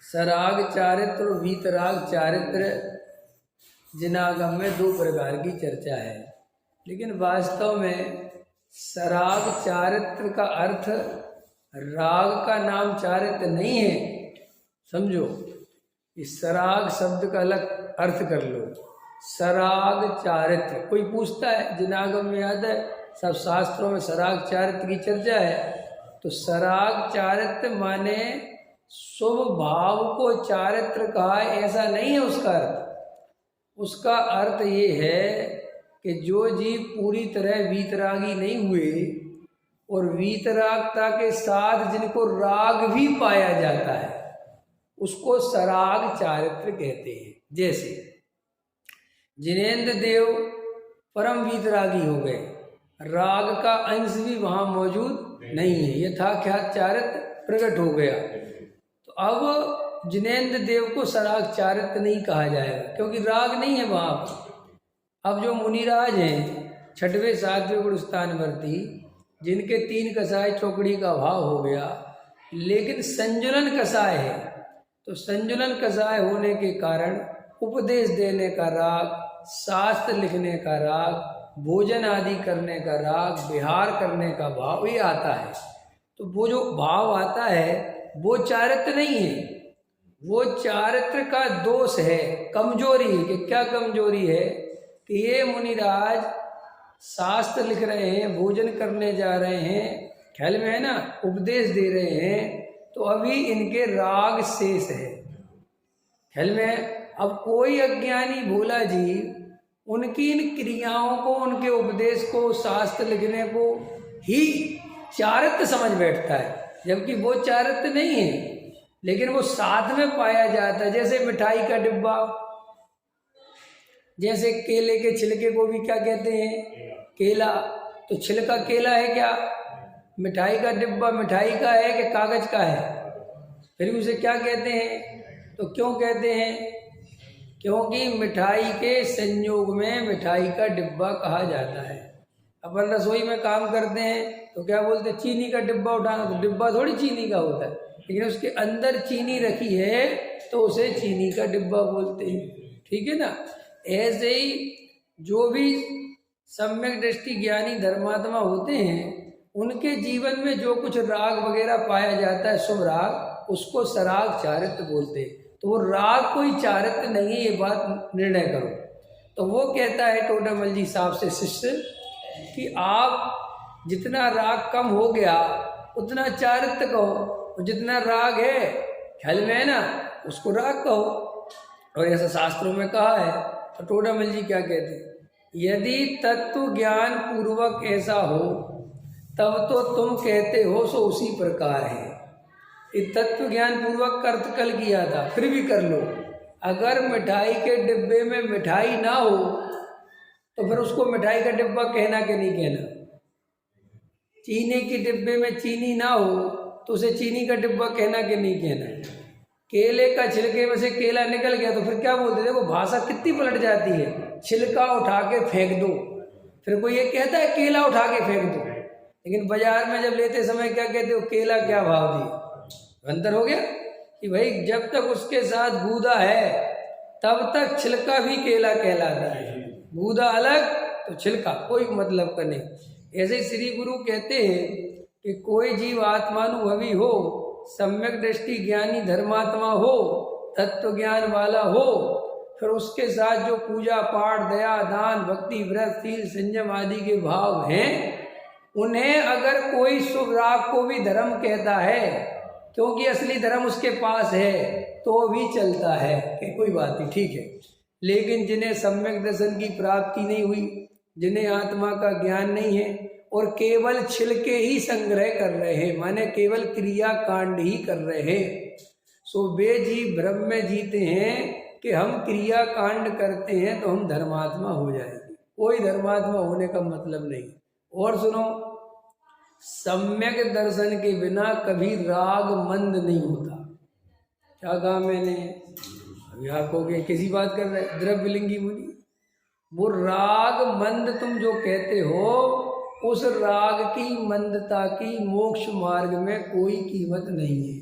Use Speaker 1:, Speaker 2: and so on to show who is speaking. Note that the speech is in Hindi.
Speaker 1: सराग चारित्र और वीतराग चारित्र जिनागम में दो प्रकार की चर्चा है, लेकिन वास्तव में सराग चारित्र का अर्थ राग का नाम चारित्र नहीं है। समझो, इस सराग शब्द का अलग अर्थ कर लो। सराग चारित्र, कोई पूछता है, जिनागम में याद है सब शास्त्रों में सराग चारित्र की चर्चा है। तो सराग चारित्र माने शुभ भाव को चारित्र कहा है, ऐसा नहीं है उसका अर्थ। उसका अर्थ ये है कि जो जीव पूरी तरह वीतरागी नहीं हुए और वीतरागता के साथ जिनको राग भी पाया जाता है उसको सराग चारित्र कहते हैं। जैसे जिनेंद्र देव परम वीतरागी हो गए, राग का अंश भी वहां मौजूद नहीं है, यथाख्यात चारित्र प्रकट हो गया। तो अब जिनेंद्र देव को सराग चारित्र नहीं कहा जाएगा क्योंकि राग नहीं है वहां पर। अब जो मुनिराज हैं 6वें 7वें गुण स्थानवर्ती, जिनके 3 कसाय चौकड़ी का भाव हो गया लेकिन संजुलन कसाय है, तो संजुलन कसाय होने के कारण उपदेश देने का राग, शास्त्र लिखने का राग, भोजन आदि करने का राग, विहार करने का भाव ही आता है। तो वो जो भाव आता है वो चारित्र नहीं है, वो चारित्र का दोष है, कमजोरी है। कि क्या कमजोरी है कि ये मुनिराज शास्त्र लिख रहे हैं, भोजन करने जा रहे हैं, ख्याल में है ना, उपदेश दे रहे हैं, तो अभी इनके राग शेष है, ख्याल में। अब कोई अज्ञानी भोला जी उनकी इन क्रियाओं को, उनके उपदेश को, शास्त्र लिखने को ही चारित्र समझ बैठता है, जबकि वो चारित्र नहीं है, लेकिन वो साथ में पाया जाता है। जैसे मिठाई का डिब्बा, जैसे केले के छिलके को भी क्या कहते हैं, केला। तो छिलका केला है क्या? मिठाई का डिब्बा मिठाई का है कि कागज का है? फिर उसे क्या कहते हैं? तो क्यों कहते हैं? क्योंकि मिठाई के संयोग में मिठाई का डिब्बा कहा जाता है। अपन रसोई में काम करते हैं तो क्या बोलते हैं, चीनी का डिब्बा उठाना, तो डिब्बा थोड़ी चीनी का होता है, लेकिन उसके अंदर चीनी रखी है तो उसे चीनी का डिब्बा बोलते हैं, ठीक है ना। ऐसे ही जो भी सम्यक दृष्टि ज्ञानी धर्मात्मा होते हैं उनके जीवन में जो कुछ राग वगैरह पाया जाता है, शुभ राग, उसको सराग चारित्र बोलते हैं। तो वो राग कोई चारित्र नहीं है, ये बात निर्णय करो। तो वो कहता है टोडामल जी साहब से शिष्य कि आप जितना राग कम हो गया उतना चारित्र कहो, और जितना राग है ख्याल में है ना उसको राग कहो, और ऐसा शास्त्रों में कहा है। तो टोडामल जी क्या कहते हैं, यदि तत्व ज्ञान पूर्वक ऐसा हो तब तो तुम कहते हो सो उसी प्रकार है। ये तत्व ज्ञान पूर्वक का अर्थ कल किया था, फिर भी कर लो। अगर मिठाई के डिब्बे में मिठाई ना हो तो फिर उसको मिठाई का डिब्बा कहना कि नहीं कहना? चीनी के डिब्बे में चीनी ना हो तो उसे चीनी का डिब्बा कहना कि नहीं कहना? केले का छिलके में से केला निकल गया तो फिर क्या बोलते? देखो भाषा कितनी पलट जाती है। छिलका उठा के फेंक दो, फिर कोई ये कहता है केला उठा के फेंक दो, लेकिन बाजार में जब लेते समय क्या कहते हो, केला क्या भाव दिया? अंतर हो गया कि भाई जब तक उसके साथ गूदा है तब तक छिलका भी केला कहलाता है, गूदा अलग तो छिलका कोई मतलब का नहीं। ऐसे श्री गुरु कहते हैं कि कोई जीव आत्मानुभवी हो, सम्यक दृष्टि ज्ञानी धर्मात्मा हो, तत्व ज्ञान वाला हो, फिर उसके साथ जो पूजा पाठ, दया, दान, भक्ति, व्रत, शील, संयम आदि के भाव हैं, उन्हें अगर कोई शुभ राग को भी धर्म कहता है क्योंकि असली धर्म उसके पास है तो भी चलता है कि कोई बात नहीं, ठीक है। लेकिन जिन्हें सम्यक दर्शन की प्राप्ति नहीं हुई, जिन्हें आत्मा का ज्ञान नहीं है और केवल छिलके ही संग्रह कर रहे हैं, माने केवल क्रिया कांड ही कर रहे हैं, सो वे जीव भ्रम में जीते हैं कि हम क्रिया कांड करते हैं तो हम धर्मात्मा हो जाएंगे। कोई धर्मात्मा होने का मतलब नहीं। और सुनो, सम्यक दर्शन के बिना कभी राग मंद नहीं होता। क्या कहा मैंने? अभी आप हो गए किसी बात कर रहे, द्रव्यलिंगी मुनि। वो राग मंद तुम जो कहते हो, उस राग की मंदता की मोक्ष मार्ग में कोई कीमत नहीं है।